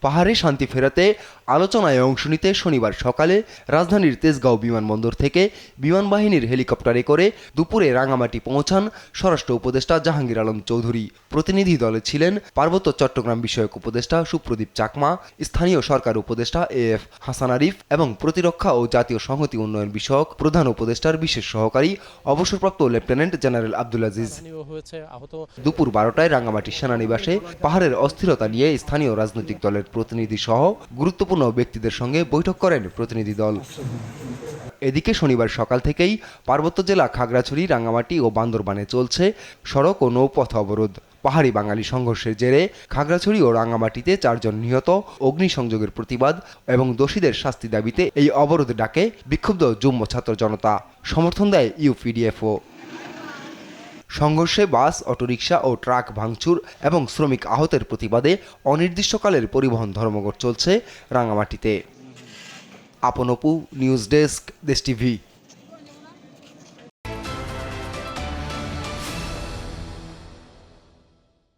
পাহাড়ে শান্তি ফেরাতে আলোচনায় অংশ নিতে শনিবার সকালে রাজধানীর তেজগাঁও বিমানবন্দর থেকে বিমান বাহিনীর হেলিকপ্টারে করে দুপুরে রাঙামাটি পৌঁছান স্বরাষ্ট্র উপদেষ্টা জাহাঙ্গীর আলম চৌধুরী। প্রতিনিধি দলে ছিলেন পার্বত্য চট্টগ্রাম বিষয়ক উপদেষ্টা সুপ্রদীপ চাকমা, স্থানীয় সরকার উপদেষ্টা এএফ হাসান আরিফ এবং প্রতিরক্ষা ও জাতীয় সংহতি উন্নয়ন বিষয়ক প্রধান উপদেষ্টার বিশেষ সহকারী অবসরপ্রাপ্ত লেফটেন্যান্ট জেনারেল আব্দুল আজিজ। দুপুর 12টায় রাঙামাটি সেনানিবাসে পাহাড়ের অস্থিরতা নিয়ে স্থানীয় রাজনৈতিক দলের প্রতিনিধি সহ গুরুত্বপূর্ণ ব্যক্তিদের সঙ্গে বৈঠক করেন প্রতিনিধি দল। এদিকে শনিবার সকাল থেকেই পার্বত্য জেলা খাগড়াছড়ি, রাঙামাটি ও বান্দরবানে চলছে সড়ক ও নৌপথ অবরোধ। পাহাড়ি বাঙালি সংঘর্ষের জেরে খাগড়াছড়ি ও রাঙামাটিতে 4 জন নিহত, অগ্নিসংযোগের প্রতিবাদ এবং দোষীদের শাস্তি দাবিতে এই অবরোধ ডাকে বিক্ষুব্ধ যুগ্ম ছাত্র জনতা। সমর্থন দেয় ইউপিডিএফও। সংঘর্ষে বাস, অটোরিকশা ও ট্রাক ভাঙচুর এবং শ্রমিক আহতের প্রতিবাদে অনির্দিষ্টকালের পরিবহন ধর্মঘট চলছে রাঙামাটিতে। আপন অপু, নিউজ ডেস্ক, দেশ টিভি।